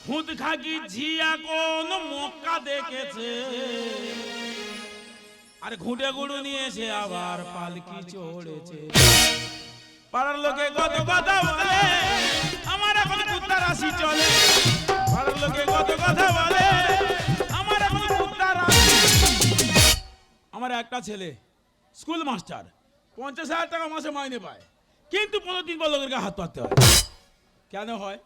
খুদ খাকি ঝিয়া কোন মক্কা দেখেছে, আর ঘুঁটে গুড়ু নিয়ে এসে আবার পালকি চড়েছে। পাড়ার লোকে কত কথা বলে, আমার এখন কুত্তার রাশি চলে। পাড়ার লোকে কত কথা বলে, আমার এখন কুত্তার রাশি। আমার একটা ছেলে স্কুল মাস্টার, 50,000 টাকা মাসে মাইনে পায়, কিন্তু 15 দিন পর লোকের গায়ে হাত পাততে হয়। কেন হয়?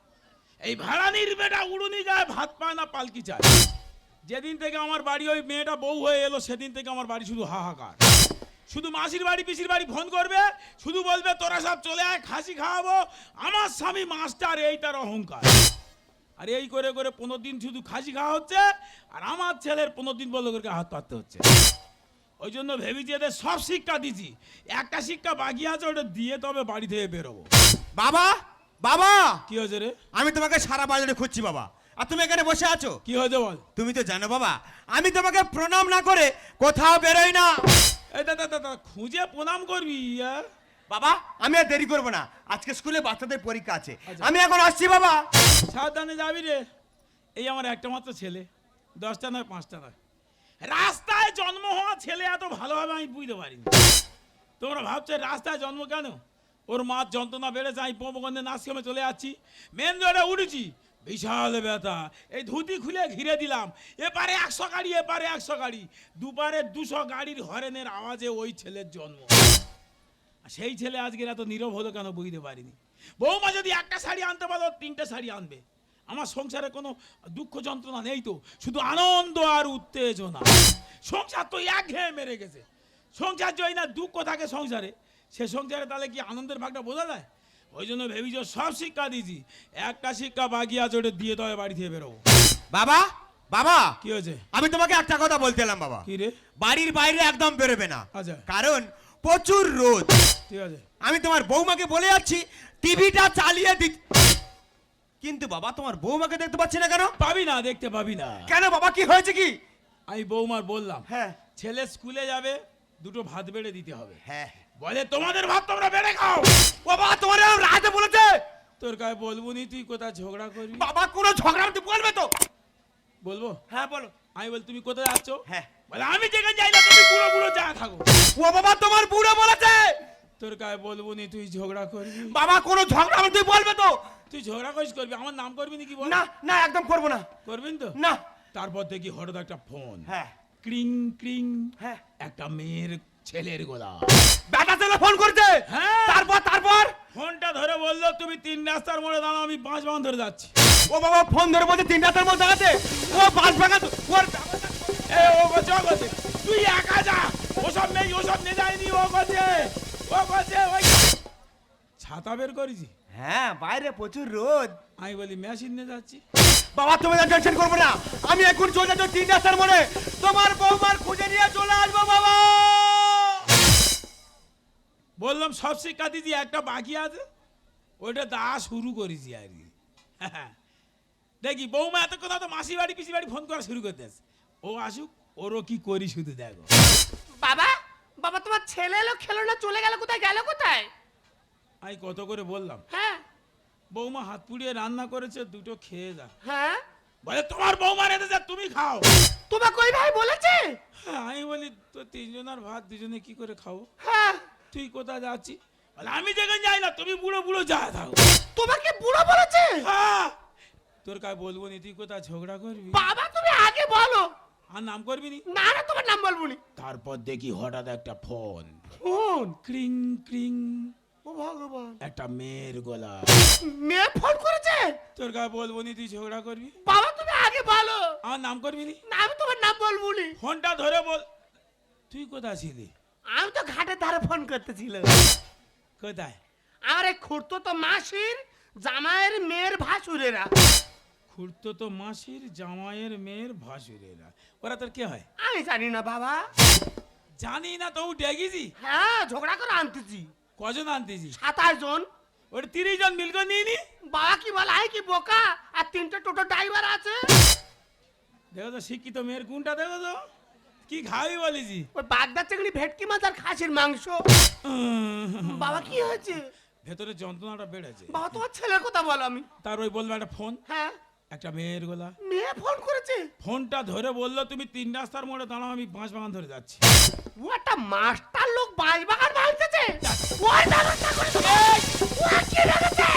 এই ভাড়ানির বেটা উড়ুনি গায়ে ভাত পায় না, পালকি চায়। যেদিন থেকে আমার বাড়ি ওই মেয়েটা বউ হয়ে এলো, সেদিন থেকে আমার বাড়ি শুধু হাহাকার। শুধু মাসির বাড়ি পিসির বাড়ি ফোন করবে, শুধু বলবে তোরা সব চলে আয়, খাসি খাওয়াবো। আমার স্বামী মাস্টার, এই তার অহংকার। আর এই করে করে 15 দিন শুধু খাসি খাওয়া হচ্ছে, আর আমার ছেলের 15 দিন পর লোকের গায়ে হাত পাততে হচ্ছে। ওই জন্য ভেবেছি এদের সব শিক্ষা দিছি, একটা শিক্ষা বাকি আছে, ওটা দিয়ে তবে বাড়ি থেকে বেরোবো। বাবা বাবা, কি হয়েছে রে? আমি তোমাকে সারা বাজারে খুঁজছি বাবা, আর তুমি এখানে বসে আছো। কি হয়েছে বল? তুমি তো জানো বাবা, আমি তোমাকে প্রণাম না করে কোথাও বেরোই না। এই দাদা খুঁজে প্রণাম করবি? বাবা আমি আর দেরি করবো না, আজকে স্কুলে বাচ্চাদের পরীক্ষা আছে, আচ্ছা। আমি এখন আসছি বাবা। সাবধানে যাবি রে। এই আমার একটা মাত্র ছেলে, 10টা নয় 5টা নয়। রাস্তায় জন্ম হওয়া ছেলে এত ভালোভাবে আমি বুঝতে পারিনি। তোমরা ভাবছো রাস্তায় জন্ম কেন? ওর মার যন্ত্রণা বেড়েছে, আমি পোমগন্ধে নার্সিংহোমে চলে যাচ্ছি, মেন রোডে উঠেছি, বিশাল ব্যথা। এই ধুতি খুলে ঘিরে দিলাম, এপারে 100 গাড়ি, এপারে 100 গাড়ি, দুপারে 200 গাড়ির হরেনের আওয়াজে ওই ছেলের জন্ম। সেই ছেলে আজকের এত নীরব হলো কেন বুঝতে পারিনি। বৌমা যদি একটা শাড়ি আনতে পারো, 3টে শাড়ি আনবে। আমার সংসারে কোনো দুঃখ যন্ত্রণা নেই তো, শুধু আনন্দ আর উত্তেজনা। সংসার তো একঘেয়ে মেরে গেছে। সংসার যদি না দুঃখ থাকে সংসারে, সে সংসারে তাহলে কি আনন্দের ভাগটা বোঝা যায়? ওই জন্য ভেবি যে সব শিক্ষা দিয়েছি, একটা শিক্ষা বাকি আছে, ওটা দিয়ে তবে বাড়ি থেকে বেরোবো। বাবা বাবা, কি হয়েছে? আমি তোমাকে একটা কথা বলতে এলাম বাবা। কি রে? বাড়ির বাইরে একদম বেরোবে না, আচ্ছা। কারণ প্রচুর রোদ। ঠিক আছে। আমি তোমার বৌমাকে বলে যাচ্ছি টিভিটা চালিয়ে দি। কিন্তু বাবা তোমার বৌমাকে দেখতে পাচ্ছি না কেন? পাবি না, দেখতে পাবি না। কেন বাবা, কি হয়েছে কি? আমি বৌমার বললাম, হ্যাঁ ছেলে স্কুলে যাবে, 2টো ভাত বেড়ে দিতে হবে। হ্যাঁ। বলে তোমাদের ভাত তোমরা বেড়ে খাও। বাবা তোমার রাতে বলেছে? তোর গায়ে বলবো নি, তুই কোথায় ঝগড়া করবি? বাবা কোনো ঝগড়া তুই বলবে তো? বলবো? হ্যাঁ বলো। আমি বল তুমি কোথায় যাচ্ছ? হ্যাঁ। বলে আমি যেখানে যাই না, তুমি বুড়ো বুড়ো যা থাকো। ও বাবা তোমার বুড়ো বলেছে? তোর গায়ে বলবো নি, তুই ঝগড়া করবি? বাবা কোনো ঝগড়া তুই বলবে তো? তুই ঝগড়া করিস করবি, আমার নাম করবি নাকি বল? না না একদম করবো না। করবেন তো? না। তারপর দেখি হঠাৎ একটা ফোন। হ্যাঁ ক্রিং ক্রিং। হ্যাঁ। একটা মেয়ের ছেলের গলা। বেটা ছেলে ফোন করছে? হ্যাঁ। তারপর ফোনটা ধরে বললো তুমি 3 রাস্তার মোড়ে দাঁড়াও, আমি 5 বাগান ধরে যাচ্ছি। ও বাবা ফোন ধরে বলছে 3 রাতের মধ্যে আছে। ও 5 ভাগা ওর এ ও গছে ও গছে, তুই একা যা, ওসব নেই, ওসব নিয়ে যায়নি, ও গছে ওই ছাতা বের করেছি। হ্যাঁ বাইরে প্রচুর রোদ। আমি বলি মেশিন নিয়ে যাচ্ছি। বাবা তুমি টেনশন করবে না, আমি এখন চলে যাচ্ছি 3 রাস্তার মোড়ে, তোমার বৌমার খুঁজে নিয়ে চলে আসবো বাবা। বললাম সব শিক্ষা দিদি, একটা বাকি আছে, ওইটা দা শুরু করেছি আর কি। দেখি বৌমা এত কথা তো মাসি বাড়ি পিসি বাড়ি ফোন করা শুরু করতে আছে। ও আসুক, ওরও কি করি শুধু দেখো। বাবা বাবা তোমার ছেলে এলো, খেলো না, চলে গেল কোথায়, গেল কোথায়? আমি কত করে বললাম, হ্যাঁ বৌমা হাত পুড়িয়ে রান্না করেছে, 2টো খেয়ে যা। হ্যাঁ। বলে তোমার বৌমা রেঁধে যা, তুমি খাও। তোমাকে ওই ভাই বলেছে? হ্যাঁ। আমি বলি তো 3 জনের ভাত 2জনে কি করে খাবো? হ্যাঁ। তুই কোথায় যাচ্ছি? বলে আমি যেখানে যাই না, তুমি বুড়ো বুড়ো যা থাকো। তোমাকে বুড়ো বলেছে? হ্যাঁ। তোর কাছে বলবো নি, তুই কোথায় ঝগড়া করবি? বাবা তুমি আগে বলো। আর নাম করবি নি? না না তোমার নাম বলবো নি। তারপর দেখি হঠাৎ একটা ফোন। ফোন? ক্রিং ক্রিং। ও ভগবান, একটা মেয়ের গলা। মেয়ে ফোন করেছে? তোর কাছে বলবো নি, তুই ঝগড়া করবি? বাবা তুমি আগে বলো। আমার নাম করবি নি? না আমি তোমার নাম বলবো নি। ফোনটা ধরে বল, তুই কোথায় ছিলি? আমি তো ঘাটের ধারে ফোন করতেছিল। কোথায়? আমার এই খুঁড়তো তো মাসির জামাইয়ের মেয়ের ভাসুরেরা। খুঁড়তো তো মাসির জামাইয়ের মেয়ের ভাসুরেরা, ওরা তোর কে হয়? আমি জানি না বাবা। জানি না তো ডেকেছি? হ্যাঁ ঝগড়া করে আনতেছি। কজন আনতেছি? 27 জন। ওটা 30 জন মিল করে নিয়ে নি। বাবা কি বলে, আই কি বোকা, আর 3টে টোটো ড্রাইভার আছে। দেখো তো শিক্ষিত মেয়ের গুণটা, দেখো তো কি খাবি বলেছি। ওই বাগদা চিংড়ি, ভেটকি মাছ আর খাসির মাংস। বাবা কি হয়েছে? ভেতরে যন্ত্রণাটা বেড়েছে। বাবা তোমার ছেলের কথা বলো। আমি তার ওই বলবো একটা ফোন। হ্যাঁ একটা মেয়ের গলা। মেয়ে ফোন করেছে? ফোনটা ধরে বললো তুমি 3 রাস্তার মোড়ে দাঁড়াও, আমি 5 বাগান ধরে যাচ্ছি। ও একটা মাস্টার লোক বাঁশ বাগান ভাঙতেছে। ওই ব্যবস্থা করে দেবো। ও কি রেখেছে?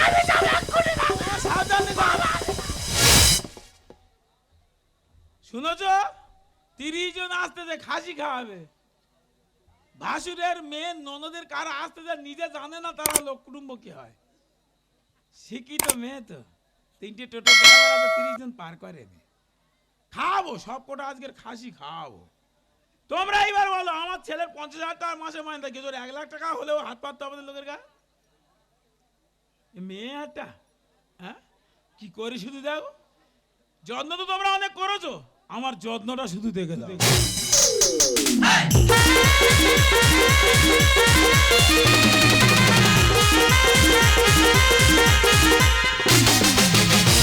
আমি যাব এক্ষুনি না। সাবধানে যাও। শুনেছো, 30 জন আসতেছে, খাসি খাওয়াবে। ভাসুরের মেয়ে ননদের কারা আসতেছে নিজে জানে না, তারা লোক কুটুম্ব কি হয়। শিক্ষিত মেয়ে তো, 3টে টোটো ড্রাইভার আছে, 30 জন পার করে নি। খাওয়াবো সব কটা আজকের খাসি খাওয়াবো। তোমরা এইবার বলো, আমার ছেলের 50,000 টাকা মাসে মাইনে থাকে, 1 লাখ টাকা হলেও হাত পাততে হবে লোকের গা। মেয়ে একটা, হ্যাঁ কি করি শুধু দেখো। যত্ন তো তোমরা অনেক করেছো, আমার যত্নটা শুধু দেখে দাও।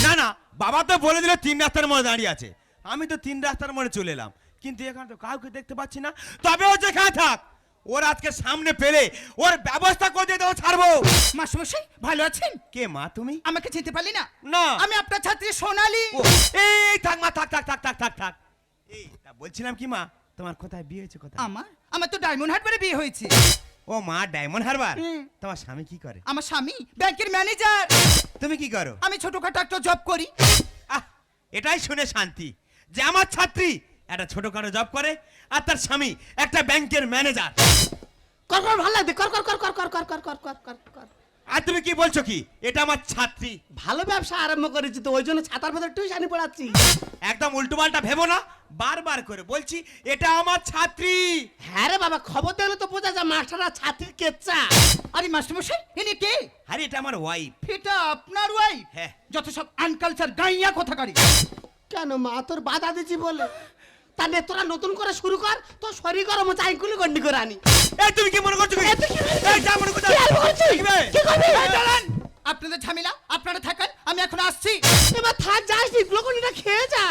না না, বাবা তো বলে দিল 3 রাস্তার মোড়ে দাঁড়িয়ে আছে। আমি তো 3 রাস্তার মোড়ে চলে এলাম, কিন্তু এখানে তো কাউকে দেখতে পাচ্ছি না। তবে ও যেখানে থাক, ওর আজকে সামনে পেলে ওর ব্যবস্থা করে দিয়ে দেবো, ছাড়বো। মাস্টারমশাই ভালো আছেন? কে মা তুমি? আমাকে চিনতে পারলি না? না। আমি আপনার ছাত্রী সোনালী। ও, এই থাক মা, থাক থাক থাক থাক থাক থাক। এই তা বলছিলাম কি মা, তোমার কোথায় বিয়ে হয়েছে? কোথায়? আমার তো ডায়মন্ড হারবারে বিয়ে হয়েছে। ও মা, ডায়মন্ড হারবার? তোমার স্বামী কি করে? আমার স্বামী ব্যাংকের ম্যানেজার। তুমি কি করো? আমি ছোটখাটো একটা জব করি। আহ, এটাই শুনে শান্তি যে আমার ছাত্রী একটা ছোটখাটো জব করে আর তার স্বামী একটা ব্যাংকের ম্যানেজার। কর কর ভালো লাগবে, কর কর কর কর কর কর কর কর কর কর কর। আর তুমি কি বলছো কি? এটা আমার ছাত্রী। ভালো ব্যবসা আরম্ভ করেছি তো, ওই জন্য ছাতার ভেতর টিউশনি পড়াচ্ছি। একদম উল্টোপাল্টা ভেবো না, বারবার করে বলছি এটা আমার ছাত্রী। হ্যাঁ রে বাবা, খবর দেখলে তো বোঝা যায় মাস্টাররা ছাত্রীর কেচ্চা। আরে মাস্টারমশাই ইনি কে? আরে এটা আমার ওয়াইফ। এটা আপনার ওয়াইফ? হ্যাঁ। যত সব আনকালচার গাইয়া কথাকারি। কেন মা, তোর বাধা দিচ্ছি বলে? তাহলে তোরা নতুন করে শুরু কর, তো শরীর গরম হচ্ছে, আইগুলি গন্ডি করে আনি। এই তুমি কি মনে করছো? এই তুই কি ভেবেছিস? এই যা মনে করছো? কি আর করছিস? দেখবে? কি করবি? এই দাঁড়ান, আপনাদের ঝামেলা আপনারা থাকেন, আমি এখন আসছি। এবার থাক, যাস নি, গ্লুকন্ডিটা খেয়ে যা।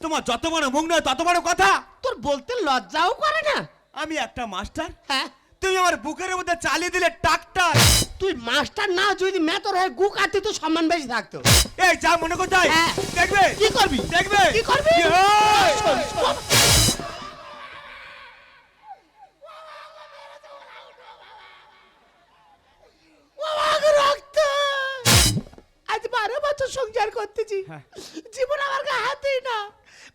তোমার যত বড় মুখ নয় তত বড় কথা। তোর বলতে লজ্জাও করে না? আমি একটা মাস্টার, হ্যাঁ, তুমি আমার বুকের মধ্যে চালিয়ে দিলে ট্রাক্টর। তুই মাস্টার না, যদি মেতর হয়ে গু কাটতি তো সম্মান বেশি থাকতো। এই যা মনে করছো? হ্যাঁ। দেখবে? কি করবি? দেখবে? কি করবি? কি হয়? শোন, শোন। বাবা, রক্ত! আজ 12 বছর সংসার করতেছি, জীবন আমার গায়ে হাতেই না।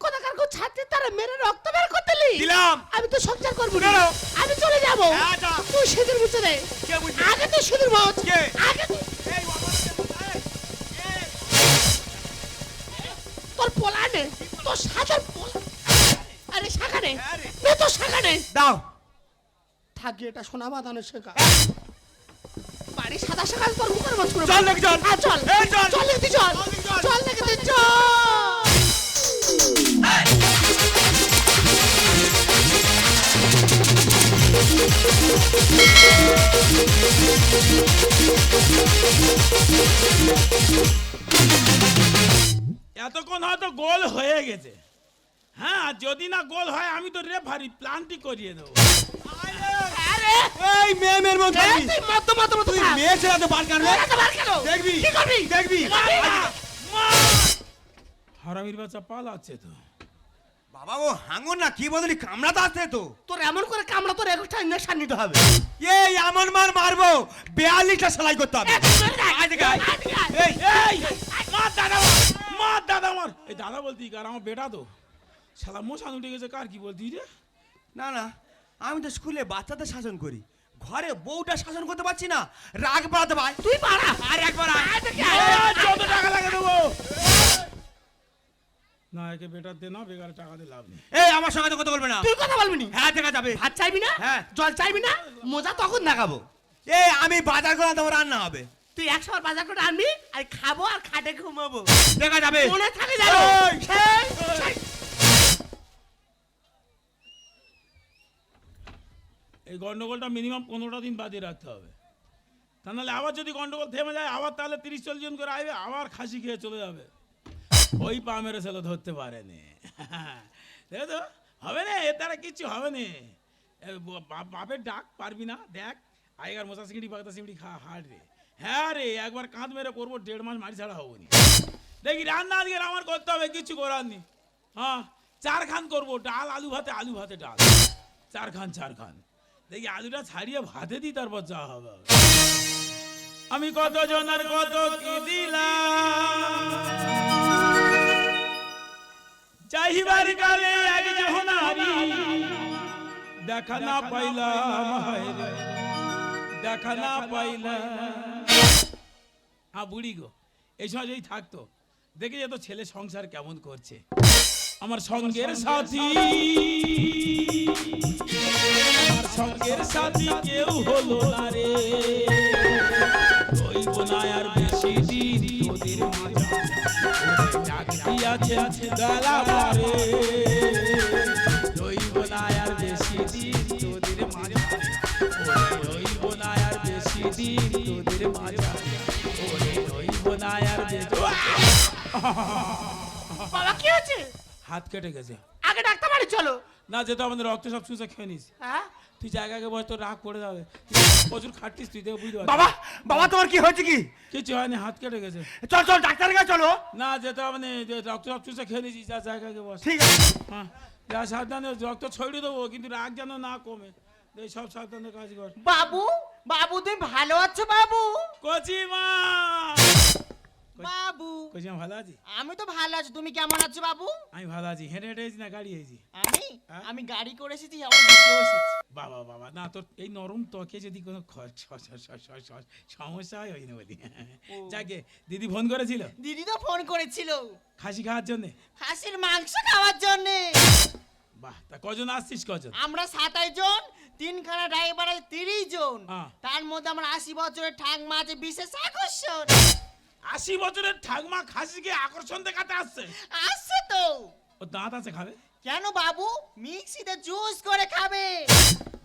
কোথাকার কোন ছাত্রী তারা মেরে রক্ত বের করতে লি? দিলাম। আমি তো সংসার করবো না, কেন? আমি চলে যাবো। হ্যাঁ, যা। তুই সিঁদুর মুছে দে। কে বুঝবে? আগে তুই সিঁদুর মুছ। কে? আগে তুই। এই বাবা, এই, তোর পোলা নে, তোর সাজার পোলা। আরে শাখা নে, হ্যাঁ রে। নে তোর শাখা নে। দাও। থাকি, এটা সোনা বাঁধানোর শেখা। বাড়ি সাদা শাখা তোর মুখের মত করে। চল নাকি চল। হ্যাঁ, চল। এই চল। চল নাকি তুই চল। চল নাকি চল। চল নাকি তুই চল। এতক্ষণ হয়তো গোল হয়ে গেছে। হ্যাঁ, আর যদি না গোল হয় আমি তো রেফারি প্লান্টি করিয়ে দেবো। আরে এই মেয়ের মতো এই তুই মত মত মত তুই থাক। মেয়ে ছেলে তো বার কাটবে। এত বার কেন? দেখবি? কি করবি? দেখবি? মারবি না। হারামির বাচ্চা পালাচ্ছে তো। বাবা ও হাঙ্গর না, কি বদলি কামড়াতে আসছে তো। তোর এমন করে কামড়া, তোর 21টা ইঞ্জেকশন নিতে হবে। এই এমন মার মারবো 42টা সেলাই করতে হবে। এই, তুই করে দেখ। আয় দেখে আয়। আয় দেখে আয়। এই এই মার দাদা, মার দাদা, মার। এই দাদা বলতি কার? আমার বেটা তো শালা মশান উঠে গেছে। কার কি বলতি রে? না না, আমি তো স্কুলে বাচ্চাদের শাসন করি, ঘরে বউটা শাসন করতে পারছি না, রাগ বাড়াতে ভাই। তুই পারা। আর একবার আয়। আয় দেখে এই, আয়। যত টাকা লাগে দেবো। না, একে বেটার দে না, বেকার টাকা দিয়ে লাভ নেই। এই আমার সঙ্গে তো কথা বলবে না। তুই কথা বলবি নি? হ্যাঁ দেখা যাবে। ভাত চাইবি না? হ্যাঁ। জল চাইবি না? মোজা তখন দেখাবো। এই আমি বাজার করে তোমার রান্না হবে, তুই 100 বার বাজার করে আনবি, আর খাবো আর খাটে ঘুমাবো। দেখা যাবে। মনে থাকে জানো? এই, সেই, সেই। এই গন্ডগোলটা মিনিমাম 15টা দিন বাদিয়ে রাখতে হবে। তা নাহলে আবার যদি গন্ডগোল থেমে যায়, আবার তাহলে 30-40 জন করে আসবে, আবার খাসি খেয়ে চলে যাবে। ওই পা মেরে ছেলে ধরতে পারেনি। দেখো তো, হবে না, এর দ্বারা কিচ্ছু হবে না। বাপের ডাক পারবি না। দেখ আগেকার মশা সিঁড়ি পাতা সিঁড়ি খা হাট রে। হ্যাঁ রে, একবার কাঁধ মেরে করবো, 1.5 মাস মারি ছাড়া হবো নি। দেখি রান্না আজকে আমার করতে হবে, কিছু করার নেই। হ্যাঁ 4 খান করবো, ডাল আলু ভাতে ডাল 4 খান। দেখি আলুটা ছাড়িয়ে ভাতে দিই, তারপর যা হবে। আমি কত জনের কত কি দিলাম, চাহিবার কালে এক জহনারি দেখা না পাইলাম, হায়রে দেখা না পাইলাম। বুড়ি গো, এই সময় যদি থাকতো দেখে যেত ছেলে সংসার কেমন করছে। আমার সঙ্গের সাথী কেউ হলো না রে, রইব না আর বেশি দিন তোদের মাঝে, চাকরি আছে গলা মারে, রইব না আর বেশি দিন তোদের মাঝে, রইব না আর বেশি দিন তোদের মাঝে, রইব না আর বেশি। বাবা কি হয়েছে? হাত কেটে গেছে। আগে ডাক্তার বাড়ি চলো। না যেতে আমাদের রক্ত সব চুষে খেয়ে নিস। হ্যাঁ তুই জায়গাকে বস, তোর রাগ করে যাবে, প্রচুর খাটতিস তুই, দেখে বুঝতে বাবা পারছিস। বাবা তোমার কি হয়েছে কি? কিছু হয়নি, হাত কেটে গেছে। চল ডাক্তারের কাছে চলো। না যেতে হবে না, রক্ত সব চুষে খেয়ে নিয়েছিস, যা জায়গাকে বস। ঠিক আছে। হ্যাঁ যা সাবধানে, রক্ত ছড়িয়ে দেবো, কিন্তু রাগ যেন না কমে। এই সব সাবধানে কাজ কর। বাবু বাবু তুমি ভালো আছো বাবু? কচিমা বাবু কচিমা ভালো আছি? আমি তো ভালো আছি, তুমি কেমন আছো বাবু? আমি ভালো আছি। হেঁটে হেঁটে এসেছি না গাড়ি এসেছি? আমি হ্যাঁ? আমি গাড়ি করে এসেছি, আবার হেঁটেও এসেছি। বাবা না, তোর এই নরম ত্বকে যদি কোনো সমস্যা হয় ওই বলি। যাকে দিদি ফোন করেছিল, দিদি তো ফোন করেছিল খাসি খাওয়ার জন্য। খাসির মাংস খাওয়ার জন্য। বাহ, তা কজন আসছিস কজন? আমরা 27 জন, 3খানা ড্রাইভার আছে 30 জন। হ্যাঁ। তার মধ্যে আমার 80 বছরের ঠাকমা আছে বিশেষ আকর্ষণ। 80 বছরের ঠাকমা খাসিকে আকর্ষণ দেখাতে আসছে। আসছে তো। ও দাঁত আছে, খাবে? কেন বাবু? মিক্সিতে জুস করে খাবে।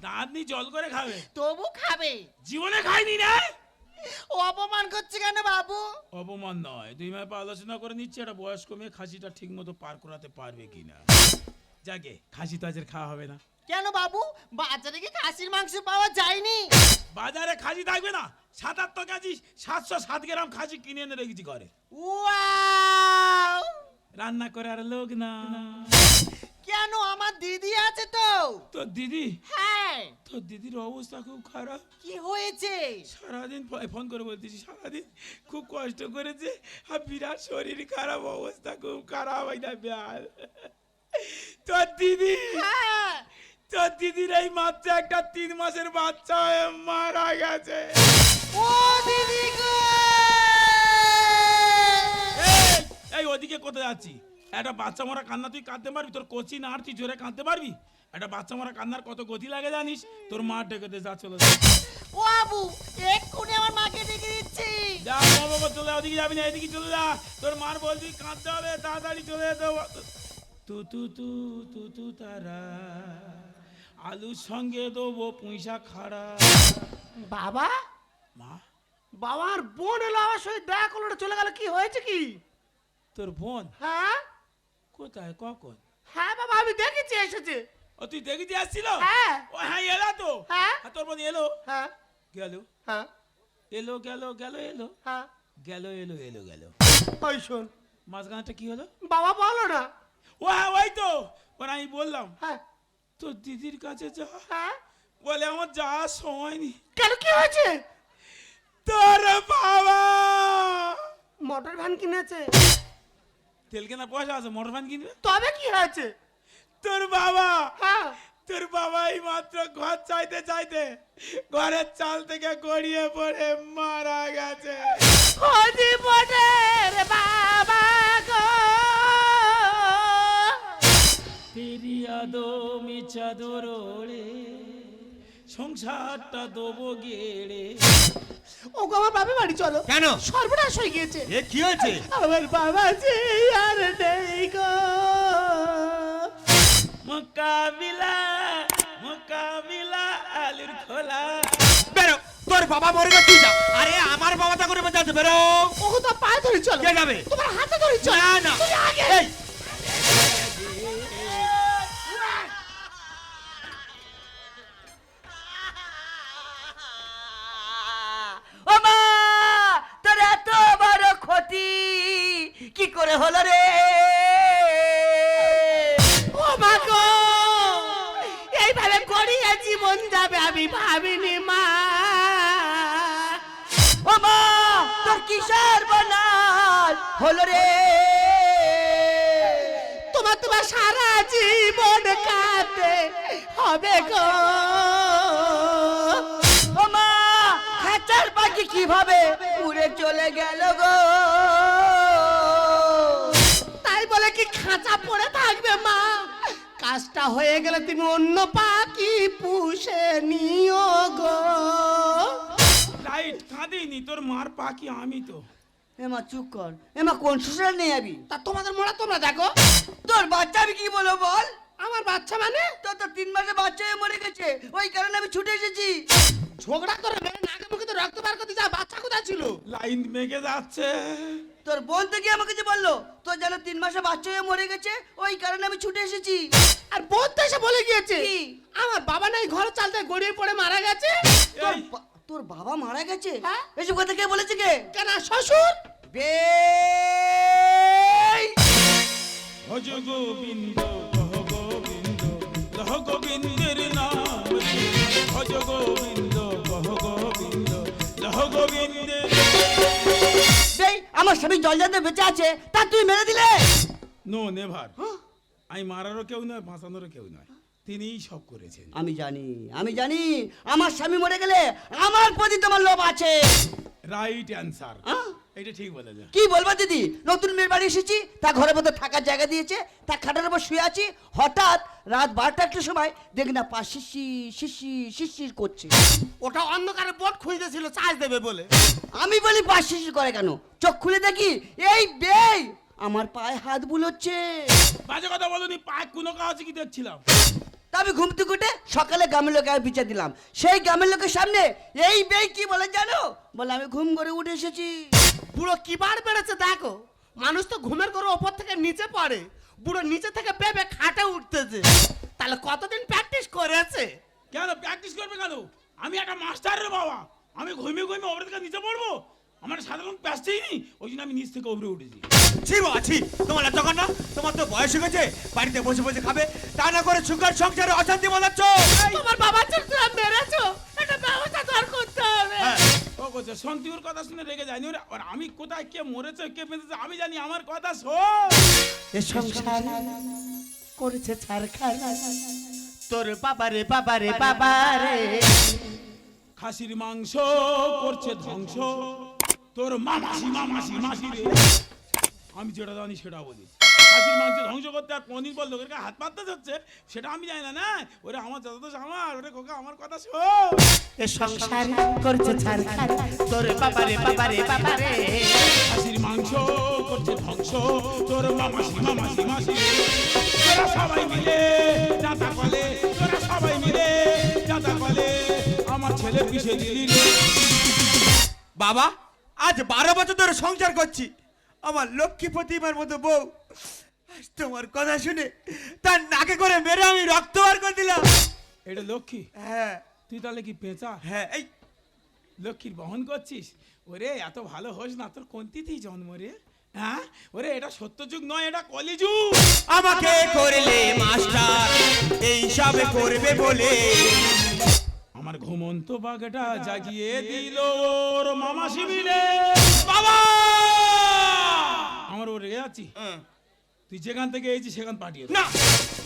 দাঁত নি জল করে খাবে? তবু খাবে। জীবনে খাইনি রে। ও অপমান করছে কেন বাবু? অপমান নয়, 2 মাস পর আলোচনা করে নিচ্ছে একটা বয়স্ক মেয়ে খাসিটা ঠিক মতো পার করাতে পারবে কিনা। যাকে খাসি তো আজের খাওয়া হবে না। কেন বাবু? বাজারে কি খাসির মাংস পাওয়া যায়নি? বাজারে খাসি থাকবে না? 77 কেজি 707 গ্রাম খাসি কিনে এনে রেখেছি ঘরে। ওয়াও! রান্না করে আর লোক না। কেন? আমার দিদি আছে তো। তোর দিদি? হ্যাঁ। তোর দিদির অবস্থা খুব খারাপ। কি হয়েছে? সারাদিন ফোন করে বলতেছি, সারাদিন খুব কষ্ট করেছে আর বিরাট শরীর খারাপ, অবস্থা খুব খারাপ হয় না ব্যাল। তোর দিদি, হ্যাঁ। তোর দিদির এই মাত্র একটা 3 মাসের বাচ্চা হয়ে মারা গেছে। ও দিদি গো! এই ওদিকে কোথায় যাচ্ছি? একটা বাচ্চা মারা কান্না তুই কাঁদতে পারবি? তোর কোচি না আর তুই জোরে কাঁদতে পারবি? একটা বাচ্চা মারা কান্নার কত গতি লাগে জানিস? তোর মা ডেকে দে, যা চলে যা। ও বাবু এক্ষুনি আমার মাকে ডেকে দিচ্ছি। যা বাবা, চলে যা, ওদিকে যাবি না, এদিকে চলে যা। তোর মার বলবি কাঁদতে হবে, তাড়াতাড়ি চলে যেতে হবে। তু তারা আলুর সঙ্গে দেবো পুঁইশা খাড়া। বাবা মা, বাবার বোন এলো আমার সঙ্গে দেখা করলো না, চলে গেল। কি হয়েছে কি? তোর বোন হ্যাঁ কোথায়, কখন? হ্যাঁ বাবা আমি দেখেছি এসেছে। ও তুই দেখেছি আসছিল? হ্যাঁ। ও হ্যাঁ এলো তো। হ্যাঁ। আর তোর বোন এলো হ্যাঁ গেল, হ্যাঁ এলো গেল, গেল এলো, হ্যাঁ গেল এলো, এলো গেল। ওই শোন মাঝখানটা কি হলো? বাবা বলো না। ও হ্যাঁ ওই তো, ওরা আমি বললাম হ্যাঁ তোর দিদির কাছে যা, হ্যাঁ বলে আমার যাওয়ার সময় নেই। কেন কি হয়েছে? তোর বাবা মোটর ভ্যান কিনেছে। তেল কেনার পয়সা আছে, মোটর ভ্যান কিনবে? তবে কি হয়েছে? তোর বাবা, হ্যাঁ তোর বাবা এই মাত্র ঘর চাইতে চাইতে ঘরের চাল থেকে গড়িয়ে পড়ে মারা গেছে। হদি মোটর বাবা গো ফিরিয়া দো মিছা দোরে, সংসারটা দেবো গেড়ে। ও গো আমার বাবা বাড়ি চলো। কেন? সর্বনাশ হয়ে গিয়েছে। এ কি হয়েছে? আমার বাবা যে আর নেই গো। মোকাবিলা আলুর খোলা। বেরো, তোর বাবা মরে গেছে, তুই যা। আরে আমার বাবা তা করে বাঁচাতে, বেরো। ও তো পায়ে ধরে চলো। কে যাবে? তোমার হাতে ধরে চলো। না না, তুমি আগে। এই ও মা, তোর এত বড় ক্ষতি কি হবে আমি ভাবিনি মা। ও মা তোর কিসের বানাল হলো রে? তোমার সারা জীবন কাটে হবে গো। ও মা খাঁচার পাখি কিভাবে উড়ে চলে গেল গো? তাই বলে কি খাঁচা পড়ে থাকবে মা? কাজটা হয়ে গেলে তুমি অন্য পাখি পুষে নিও গো। লাইট কাঁদিনি, তোর মার পাখি আমি তো। এমা চুপ কর, এমা কোন শ্বশুর নিয়ে যাবি? তা তোমাদের মোড়া তোমরা দেখো। তোর বাচ্চা আমি কি বলবো বল? আমার বাচ্চা মানে তোর তো 3 মাসে বাচ্চা হয়ে মরে গেছে, ওই কারণে আমি ছুটে এসেছি। ঝগড়া করে মেরে নাকে মুখে তো রক্ত বার করতে যা, বাচ্চা কোথায় ছিল? লাইন মেঘে যাচ্ছে। তোর বোন তো কি আমাকে যে বললো তোর যেন 3 মাসে বাচ্চা হয়ে মরে গেছে, ওই কারণে আমি ছুটে এসেছি। আর বোন তো এসে বলে গিয়েছে কি? আমার বাবা নাই ঘর চালতে গড়িয়ে পড়ে মারা গেছে। এই, তোর বাবা মারা গেছে? হ্যাঁ। এসব কথা কে বলেছে কে? কেন শ্বশুর? বে ভজ গোবিন্দ কহ গোবিন্দ লহ গোবিন্দের নাম কি? ভজ গোবিন্দ কহ গোবিন্দ লহ গোবিন্দের। বেই আমার স্বামী জল যাতে বেঁচে আছে তা তুই মেরে দিলে? No never. আমি মারারও কেউ নয়, বাঁচানোরও কেউ নয়, তিনিই সব করেছেন। আমি জানি আমার স্বামী মরে গেলে আমার প্রতি তোমার লোভ আছে। রাইট অ্যান্সার, হ্যাঁ? এটা ঠিক বলেছে। কি বলবো দিদি, নতুন মেয়ের বাড়ি এসেছি, তা ঘরের মধ্যে থাকার জায়গা দিয়েছে, তা খাটের উপর শুয়ে আছি, হঠাৎ রাত 12টা একটা সময় দেখি না পা শিশির করছে। ওটা অন্ধকারে বোট খুঁজতেছিল চার্জ দেবে বলে। আমি বলি পা শিশির করে কেন? চোখ খুলে দেখি এই বেই আমার পায়ে হাত বুলোচ্ছে। বাজে কথা বলনি, পায়ে কোনো কাজ কি দেখছিলাম। তা আমি ঘুম থেকে উঠে সকালে গ্রামের লোকে বিচার দিলাম, সেই গ্রামের লোকের সামনে এই বেই কি বলে জানো? বলে আমি ঘুম করে উঠে এসেছি। বুড়ো কি বার বেড়েছে দেখো। মানুষ তো ঘুমের করে ওপর থেকে নিচে পড়ে, বুড়ো নিচে থেকে পেবে খাটে উঠতেছে। তাহলে কতদিন প্র্যাকটিস করেছে? কেন প্র্যাকটিস করবে কেন? আমি একটা মাস্টারের বাবা, আমি ঘুমিয়ে ওপর থেকে নিচে পড়বো? আমার সাধারণ প্যাস্টেই নি, ওই জন্য আমি নিচ থেকে উপরে উঠেছি। ছি বাবা ছি, তোমার লজ্জা কর না? তোমার তো বয়স হয়ে গেছে, বাড়িতে বসে বসে খাবে, তা না করে সুগার সংসারে অশান্তি বাঁধাচ্ছ। তোমার বাবা চোখটা মেরেছো, এটা ব্যবস্থা তোর করতে হবে। ও কোচে সন্তিউর কথা শুনে রেগে যায়নি ওরা। আর আমি কোথায় কে মরেছে কে বেঁচেছে আমি জানি, আমার কথা শোন। এ সংসার করেছে ছারখানা, তোর বাবারে বাবারে বাবারে। খাসির মাংস করছে ধ্বংস, তোর মামাসি মাসি রে। আমি যেটা জানি সেটা বলি, খাসির মাংস ধ্বংস করতে আর কোনদিন পর লোকের গায়ে হাত পাততে যাচ্ছে সেটা আমি জানি না। না ওরে আমার যত দোষ আমার, ওরে খোকা আমার কথা শোন। এ সংসার করেছে ছারখানা, তোর বাবারে বাবারে বাবারে। খাসির মাংস করছে ধ্বংস, তোর মামাসি রে। তোরা সবাই মিলে যাতা কলে, তোরা সবাই মিলে যাতা কলে আমার ছেলে পিছে দিলি রে। বাবা আজ 12 বছর ধরে সংসার করছি, আমার লক্ষ্মী প্রতিমার মতো বউ আজ তোমার কথা শুনে তার নাকে করে মেরে আমি রক্ত বার করে দিলাম। এটা লক্ষ্মী? হ্যাঁ তুই তাহলে কি পেঁচা? হ্যাঁ এই লক্ষ্মীর বহন করছিস? ওরে এত ভালো হোস না, তোর কোন তিথি জন্ম রে? হ্যাঁ ওরে এটা সত্যযুগ নয়, এটা কলিযুগ। আমাকে করলে মাস্টার এই সবে করবে বলে আমার ঘুমন্ত বাঘটা জাগিয়ে দিল ওর মামাসি মিলে। বাবা আমার ওর রেগে যাচ্ছি, তুই যেখান থেকে এসেছিস সেখান পাঠিয়ে দে। না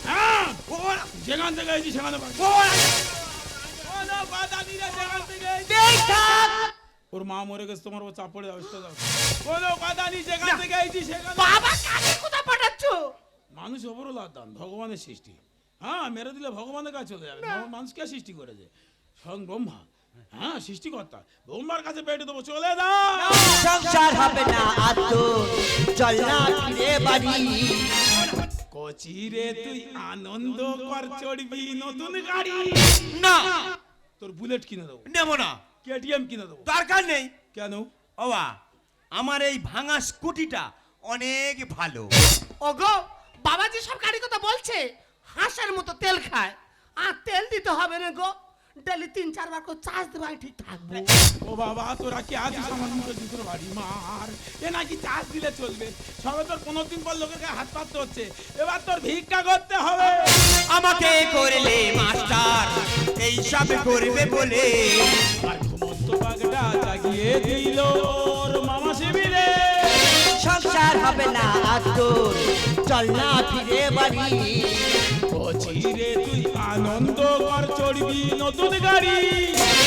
হ্যাঁ ওরা যেখান থেকে এসেছিস সেখানে পাঠিয়ে ওরা দে। যেখান থেকে এসেছিস। বেই থাক। ওর মা মরে গেছে, তোমার ও চাপ পড়ে যাবে তো যাও। কোনো কথা নেই, যেখান থেকে এসেছিস সেখানে। বাবা কাকে কোথায় পাঠাচ্ছো? মানুষ ওপরও দান, ভগবানের সৃষ্টি। হ্যাঁ মেরে দিলে ভগবানের কাছে চলে যাবে। মানুষ কে সৃষ্টি করেছে? স্বয়ং ব্রহ্মা। হ্যাঁ সৃষ্টিকর্তা, ব্রহ্মার কাছে পেটে দেবো, চলে দাও। সংসার হবে না আর তো চল না ফিরে বাড়ি। কচিরে তুই আনন্দ কর, চড়বি নতুন গাড়ি। না তোর বুলেট কিনে দেবো, নেব না, কেটিএম কিনে দেবো। দরকার নেই। কেন? ওবা আমার এই ভাঙা স্কুটিটা অনেক ভালো। ওগো বাবা যে সব গাড়ি কথা বলছে, হাঁসের মতো তেল খায়, আর তেল দিতে হবে না গো। ডেলি 3-4 বার করে চার্জ দেবো আমি ঠিক থাকবো। ও বাবা তোরা কি আছিস আমার মুখে দুটোর বাড়ি মার এ নাকি চাষ দিলে চলবে সবে তোর 15 দিন পর লোকের গায়ে হাত পাততে হচ্ছে এবার তোর ভিক্ষা করতে হবে আমাকে করলে মাস্টার এই সব করবে বলে আর ঘুমন্ত বাগড়া জাগিয়ে দিল ওর মামা শিবিরে সংসার হবে না আজ তোর, চল না ফিরে বাড়ি। ও চিরে তুই আনন্দ কর চড়বি নতুন গাড়ি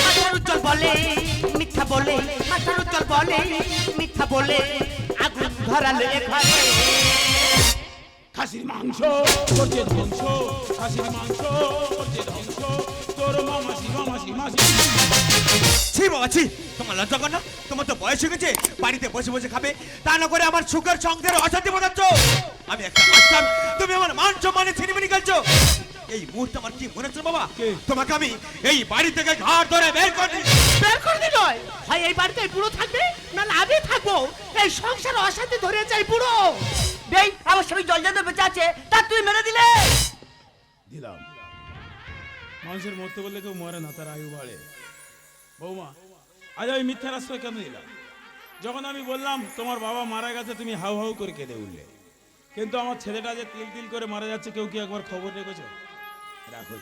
মাস্টার উজ্জ্বল বলে মিথ্যা বলে, মাস্টার উজ্জ্বল বলে মিথ্যা বলে, আগুন ধরালে ঘরে। খাসির মাংস করছে ধ্বংস খাসির মাংস করছে ধ্বংস তোর মামাসি মাসি ছি বাবা ছি, তোমার লজ্জা কর না? তোমার তো বয়স হয়ে গেছে, বাড়িতে বসে বসে খাবে, তা না করে আমার সুখের সংসারে অশান্তি বাঁধাচ্ছ। আমি একটা মাস্টার, তুমি আমার মান সম্মানে ছিনিমিনি খেলছো। এই মুহূর্তে আমার কি মনে হচ্ছে বাবা, তোমাকে আমি এই বাড়ি থেকে ঘাট ধরে বের করে বের করে দিল হয় এই বাড়িতে এই বুড়ো থাকবে না আমি থাকবো। এই সংসার অশান্তি ধরে যাই বুড়ো। বেই আমার স্বামী জল জল বেঁচে আছে, তা তুই মেরে দিলে। দিলাম মানুষের মরতে বললে কেউ মরে না, তার আয়ু বাড়ে। বৌমা আজ আমি মিথ্যা রাস্তায় কেন দিলাম? যখন আমি বললাম তোমার বাবা মারা গেছে তুমি হাউ হাউ করে কেঁদে উঠলে, কিন্তু আমার ছেলেটা যে তিল তিল করে মারা যাচ্ছে কেউ কি একবার খবর রেখেছো? রাখো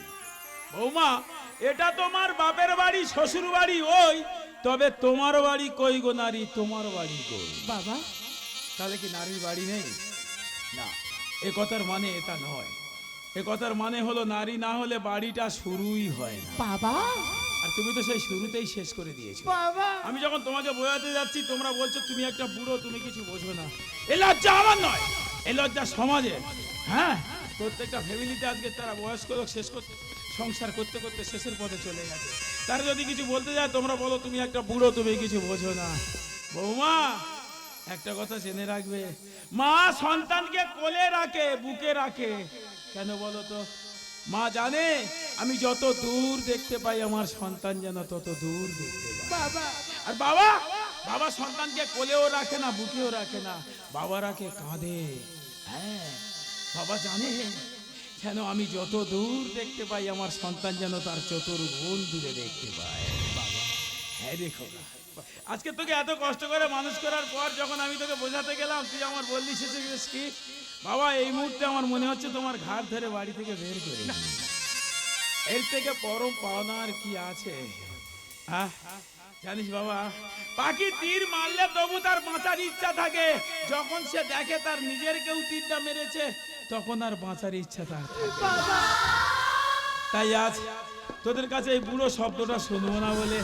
বৌমা, এটা তোমার বাপের বাড়ি শ্বশুর বাড়ি ওই, তবে তোমার বাড়ি কই গো নারী, তোমার বাড়ি কই? বাবা তাহলে কি নারীর বাড়ি নেই? না, এ কথার মানে এটা নয়। এ কথার মানে হলো নারী না হলে বাড়িটা শুরুই হয় না। বাবা আর তুমি তো সেই শুরুতেই শেষ করে দিয়েছো। বাবা আমি যখন তোমাকে বোঝাতে যাচ্ছি তোমরা বলছো তুমি একটা বুড়ো, তুমি কিছু বোঝো না। এই লজ্জা আমার নয়, এই লজ্জা সমাজের। হ্যাঁ, প্রত্যেকটা ফ্যামিলিতে আজকে তারা বয়স্ক লোক শেষ করতে সংসার করতে করতে শেষের পথে চলে গেছে। তারা যদি কিছু বলতে যায় তোমরা বলো তুমি একটা বুড়ো, তুমি কিছু বোঝো না। বৌমা একটা কথা জেনে রাখবে, মা সন্তানকে কোলে রাখে, বুকে রাখে। কেন বলো তো? মা জানে আমি যত দূর দেখতে পাই আমার সন্তান যেন তত দূর দেখতে পায়। বাবা আর বাবা, বাবা সন্তানকে কোলেও রাখে না, বুকেও রাখে না, বাবা রাখে কাঁধে। হ্যাঁ, বাবা জানে যেন আমি যত দূর দেখতে পাই আমার সন্তান যেন তার চতুর্গুণ দূরে দেখতে পায়। বাবা হ্যাঁ দেখো না, আজকে তোকে এত কষ্ট করে মানুষ করার পর যখন আমি তোকে বোঝাতে গেলাম তুই আমার বললি শেষে গেছিস কি? বাবা এই মুহূর্তে আমার মনে হচ্ছে তোমার ঘাট ধরে বাড়ি থেকে বের করে দিই। এর থেকে পরম পাওনা আর কি আছে? জানিস বাবা, পাখি তীর মারলে তবু তার বাঁচার ইচ্ছা থাকে, যখন সে দেখে তার নিজের কেউ তীরটা মেরেছে তখন আর বাঁচার ইচ্ছা তার থাকে না। তাই আজ তোদের কাছে এই বুড়ো শব্দটা শুনবো না বলে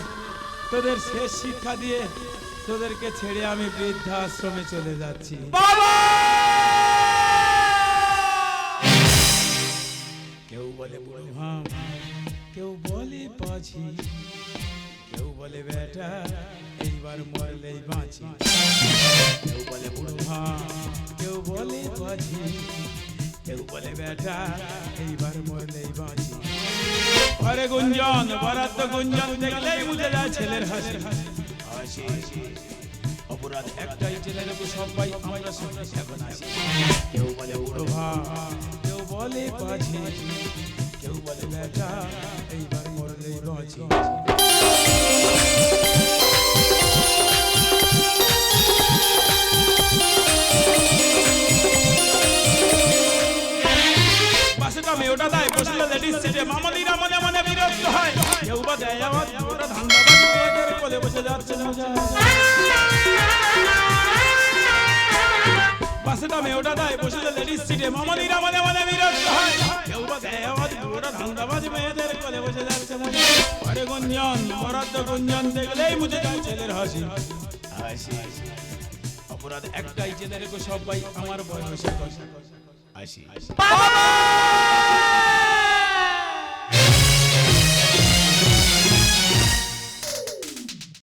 তোদের শেষ শিক্ষা দিয়ে তোদেরকে ছেড়ে আমি বৃদ্ধাশ্রমে চলে যাচ্ছি। কেউ বলে বুড়ো ভাম, কেউ বলে পাছি, কেউ বলে বেটা এইবার মরলেই বাঁচি। কেউ বলে বুড়ো ভাম, কেউ বলে পাছি, কেউ বলে বেটা এইবার মরলেই বাঁচি। ঘরে গুঞ্জন, বরাদ্দ গুঞ্জন দেখলেই বুঝে যায় ছেলের হাসি। হাসি অপরাধ একটাই, ছেলের সবাই আমরা সবাই এখন আসি। কেউ বলে বুড়ো ভাম, কেউ বলে পাছি, কেউ বলে বেটা এইবার মরলেই বাঁচি। বাসেটা মেয়েটা দেয় বসলে লেডিস সিটে, মামলিরা মনে মনে বিরক্ত হয়। কেউ বা দেয় আওয়াজ, ওরা ধান্দাবাজ মেয়েদের কোলে বসে যাচ্ছে মজা। বাসেটা মেয়েটা দেয় বসলে লেডিস সিটে, মামলিরা মনে মনে বিরক্ত হয়। কেউ বা দেয় আওয়াজ, ওরা ধান্দাবাজ মেয়েদের কোলে বসে যাচ্ছে মজা। ঘরে গুঞ্জন, বরাদ্দ গুঞ্জন দেখলেই বুঝে যায় ছেলের হাসি। হাসি অপরাধ একটাই, জেনে রেখো সবাই আমার বয়সে হাসি।